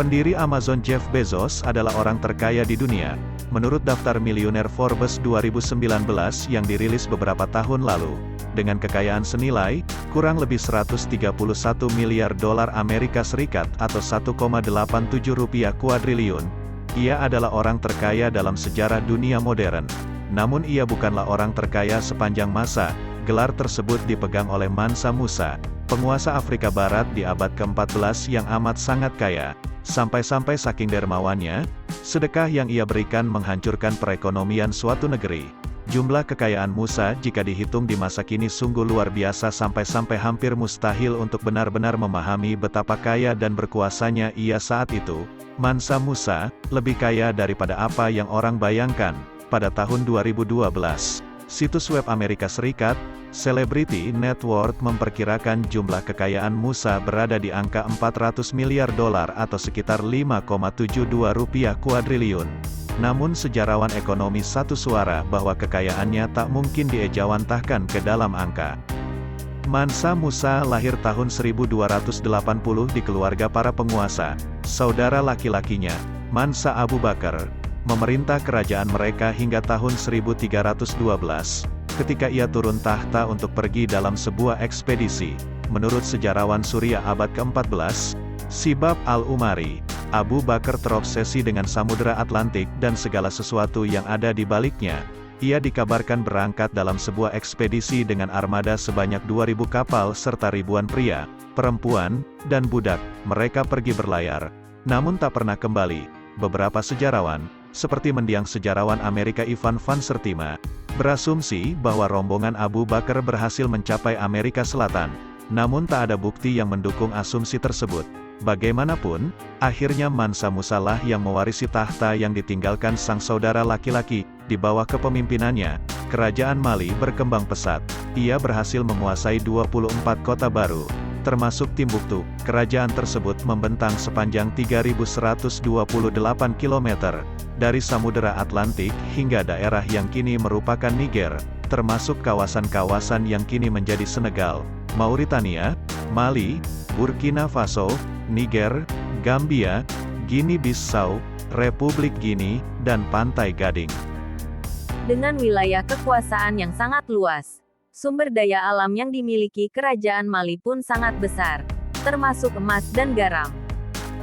Pendiri Amazon Jeff Bezos adalah orang terkaya di dunia, menurut daftar miliuner Forbes 2019 yang dirilis beberapa tahun lalu. Dengan kekayaan senilai, kurang lebih 131 miliar dolar Amerika Serikat atau 1,87 rupiah kuadriliun, ia adalah orang terkaya dalam sejarah dunia modern. Namun ia bukanlah orang terkaya sepanjang masa. Gelar tersebut dipegang oleh Mansa Musa, penguasa Afrika Barat di abad ke-14 yang amat sangat kaya. Sampai-sampai saking dermawannya, sedekah yang ia berikan menghancurkan perekonomian suatu negeri. Jumlah kekayaan Musa jika dihitung di masa kini sungguh luar biasa sampai-sampai hampir mustahil untuk benar-benar memahami betapa kaya dan berkuasanya ia saat itu. Mansa Musa, lebih kaya daripada apa yang orang bayangkan. Pada tahun 2012, situs web Amerika Serikat, Celebrity Net Worth memperkirakan jumlah kekayaan Musa berada di angka 400 miliar dolar atau sekitar 5,72 rupiah kuadriliun. Namun sejarawan ekonomi satu suara bahwa kekayaannya tak mungkin diejawantahkan ke dalam angka. Mansa Musa lahir tahun 1280 di keluarga para penguasa. Saudara laki-lakinya, Mansa Abu Bakar, memerintah kerajaan mereka hingga tahun 1312. Ketika ia turun tahta untuk pergi dalam sebuah ekspedisi. Menurut sejarawan Suriah abad ke-14, Sibab al-Umari, Abu Bakar terobsesi dengan Samudra Atlantik dan segala sesuatu yang ada di baliknya. Ia dikabarkan berangkat dalam sebuah ekspedisi dengan armada sebanyak 2.000 kapal serta ribuan pria, perempuan, dan budak. Mereka pergi berlayar, namun tak pernah kembali. Beberapa sejarawan, seperti mendiang sejarawan Amerika Ivan van Sertima, berasumsi bahwa rombongan Abu Bakar berhasil mencapai Amerika Selatan. Namun tak ada bukti yang mendukung asumsi tersebut. Bagaimanapun, akhirnya Mansa Musa lah yang mewarisi tahta yang ditinggalkan sang saudara laki-laki. Di bawah kepemimpinannya, kerajaan Mali berkembang pesat. Ia berhasil menguasai 24 kota baru, termasuk Timbuktu. Kerajaan tersebut membentang sepanjang 3.128 km, dari Samudera Atlantik hingga daerah yang kini merupakan Niger, termasuk kawasan-kawasan yang kini menjadi Senegal, Mauritania, Mali, Burkina Faso, Niger, Gambia, Guinea-Bissau, Republik Guinea, dan Pantai Gading. Dengan wilayah kekuasaan yang sangat luas, sumber daya alam yang dimiliki kerajaan Mali pun sangat besar, termasuk emas dan garam.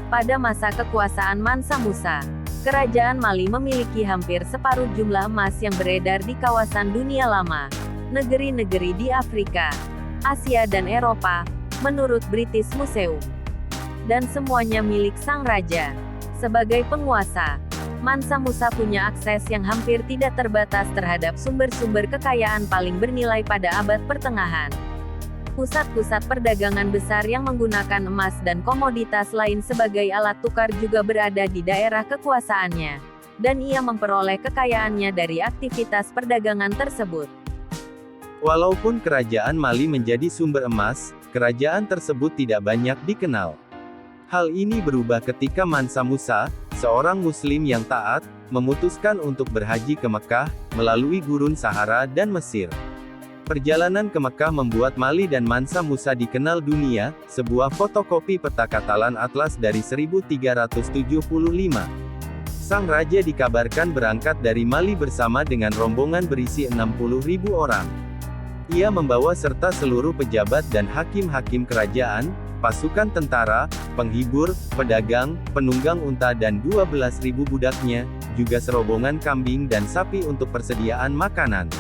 Pada masa kekuasaan Mansa Musa, kerajaan Mali memiliki hampir separuh jumlah emas yang beredar di kawasan dunia lama, negeri-negeri di Afrika, Asia dan Eropa, menurut British Museum. Dan semuanya milik sang raja. Sebagai penguasa, Mansa Musa punya akses yang hampir tidak terbatas terhadap sumber-sumber kekayaan paling bernilai pada abad pertengahan. Pusat-pusat perdagangan besar yang menggunakan emas dan komoditas lain sebagai alat tukar juga berada di daerah kekuasaannya, dan ia memperoleh kekayaannya dari aktivitas perdagangan tersebut. Walaupun kerajaan Mali menjadi sumber emas, kerajaan tersebut tidak banyak dikenal. Hal ini berubah ketika Mansa Musa, seorang Muslim yang taat, memutuskan untuk berhaji ke Mekah, melalui Gurun Sahara dan Mesir. Perjalanan ke Mekah membuat Mali dan Mansa Musa dikenal dunia. Sebuah fotokopi peta Katalan Atlas dari 1375. Sang raja dikabarkan berangkat dari Mali bersama dengan rombongan berisi 60.000 orang. Ia membawa serta seluruh pejabat dan hakim-hakim kerajaan, pasukan tentara, penghibur, pedagang, penunggang unta dan 12.000 budaknya, juga serobongan kambing dan sapi untuk persediaan makanan.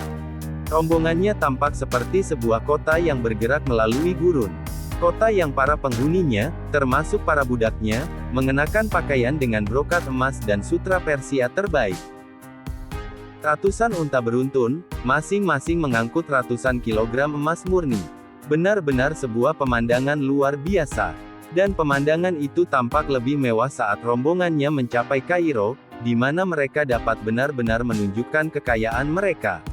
Rombongannya tampak seperti sebuah kota yang bergerak melalui gurun. Kota yang para penghuninya, termasuk para budaknya, mengenakan pakaian dengan brokat emas dan sutra Persia terbaik. Ratusan unta beruntun, masing-masing mengangkut ratusan kilogram emas murni. Benar-benar sebuah pemandangan luar biasa. Dan pemandangan itu tampak lebih mewah saat rombongannya mencapai Kairo, di mana mereka dapat benar-benar menunjukkan kekayaan mereka.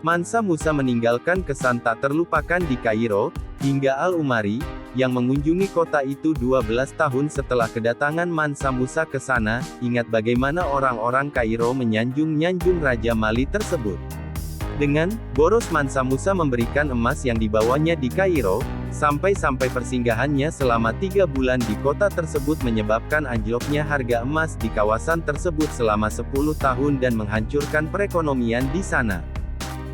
Mansa Musa meninggalkan kesan tak terlupakan di Kairo, hingga Al-Umari, yang mengunjungi kota itu 12 tahun setelah kedatangan Mansa Musa ke sana, ingat bagaimana orang-orang Kairo menyanjung-nyanjung Raja Mali tersebut. Dengan boros Mansa Musa memberikan emas yang dibawanya di Kairo, Sampai-sampai persinggahannya selama 3 bulan di kota tersebut menyebabkan anjloknya harga emas di kawasan tersebut selama 10 tahun dan menghancurkan perekonomian di sana.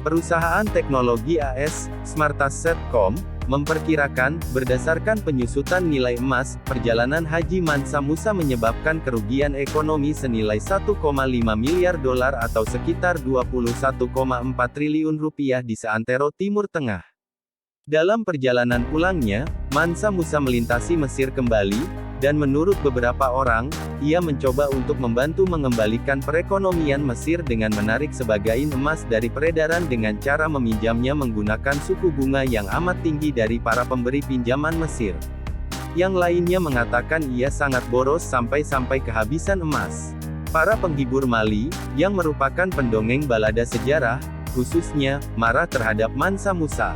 Perusahaan teknologi AS, Smartasset.com, memperkirakan, berdasarkan penyusutan nilai emas, perjalanan haji Mansa Musa menyebabkan kerugian ekonomi senilai 1,5 miliar dolar atau sekitar 21,4 triliun rupiah di seantero Timur Tengah. Dalam perjalanan pulangnya, Mansa Musa melintasi Mesir kembali, dan menurut beberapa orang, ia mencoba untuk membantu mengembalikan perekonomian Mesir dengan menarik sebagian emas dari peredaran dengan cara meminjamnya menggunakan suku bunga yang amat tinggi dari para pemberi pinjaman Mesir. Yang lainnya mengatakan ia sangat boros sampai-sampai kehabisan emas. Para penghibur Mali, yang merupakan pendongeng balada sejarah, khususnya, marah terhadap Mansa Musa.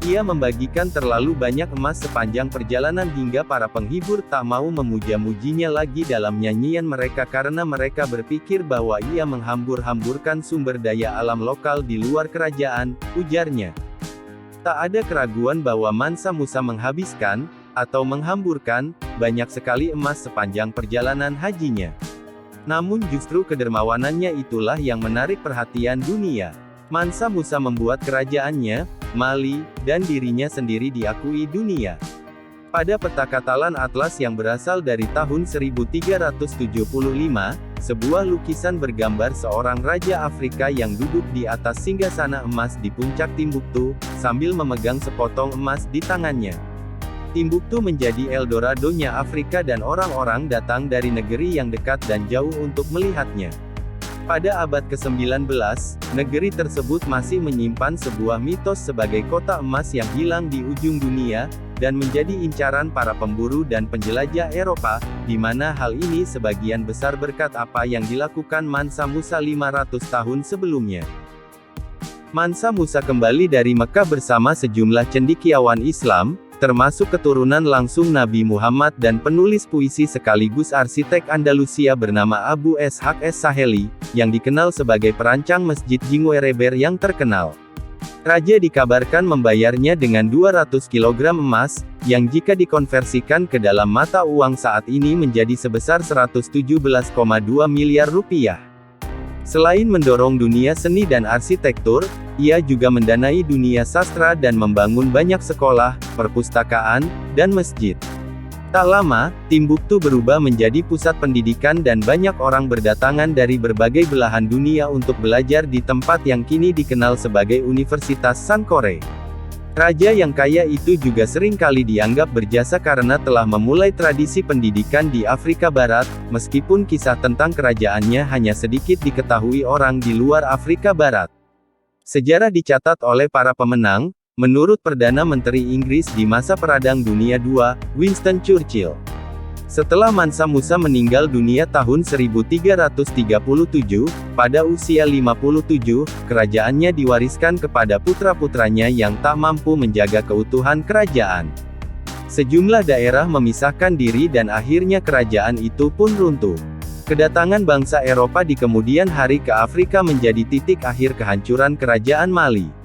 Ia membagikan terlalu banyak emas sepanjang perjalanan hingga para penghibur tak mau memuja-mujinya lagi dalam nyanyian mereka karena mereka berpikir bahwa ia menghambur-hamburkan sumber daya alam lokal di luar kerajaan, ujarnya. Tak ada keraguan bahwa Mansa Musa menghabiskan, atau menghamburkan, banyak sekali emas sepanjang perjalanan hajinya. Namun justru kedermawanannya itulah yang menarik perhatian dunia. Mansa Musa membuat kerajaannya, Mali, dan dirinya sendiri diakui dunia. Pada peta Katalan Atlas yang berasal dari tahun 1375, sebuah lukisan bergambar seorang raja Afrika yang duduk di atas singgasana emas di puncak Timbuktu, sambil memegang sepotong emas di tangannya. Timbuktu menjadi Eldorado-nya Afrika dan orang-orang datang dari negeri yang dekat dan jauh untuk melihatnya. Pada abad ke-19, negeri tersebut masih menyimpan sebuah mitos sebagai kota emas yang hilang di ujung dunia, dan menjadi incaran para pemburu dan penjelajah Eropa, di mana hal ini sebagian besar berkat apa yang dilakukan Mansa Musa 500 tahun sebelumnya. Mansa Musa kembali dari Mekah bersama sejumlah cendekiawan Islam, termasuk keturunan langsung Nabi Muhammad dan penulis puisi sekaligus arsitek Andalusia bernama Abu Ishaq Es-Saheli, yang dikenal sebagai perancang Masjid Jinguereber yang terkenal. Raja dikabarkan membayarnya dengan 200 kg emas, yang jika dikonversikan ke dalam mata uang saat ini menjadi sebesar 117,2 miliar rupiah. Selain mendorong dunia seni dan arsitektur, ia juga mendanai dunia sastra dan membangun banyak sekolah, perpustakaan, dan masjid. Tak lama, Timbuktu berubah menjadi pusat pendidikan dan banyak orang berdatangan dari berbagai belahan dunia untuk belajar di tempat yang kini dikenal sebagai Universitas Sankore. Raja yang kaya itu juga sering kali dianggap berjasa karena telah memulai tradisi pendidikan di Afrika Barat, meskipun kisah tentang kerajaannya hanya sedikit diketahui orang di luar Afrika Barat. Sejarah dicatat oleh para pemenang, menurut Perdana Menteri Inggris di masa Perang Dunia II, Winston Churchill. Setelah Mansa Musa meninggal dunia tahun 1337, pada usia 57, kerajaannya diwariskan kepada putra-putranya yang tak mampu menjaga keutuhan kerajaan. Sejumlah daerah memisahkan diri dan akhirnya kerajaan itu pun runtuh. Kedatangan bangsa Eropa di kemudian hari ke Afrika menjadi titik akhir kehancuran kerajaan Mali.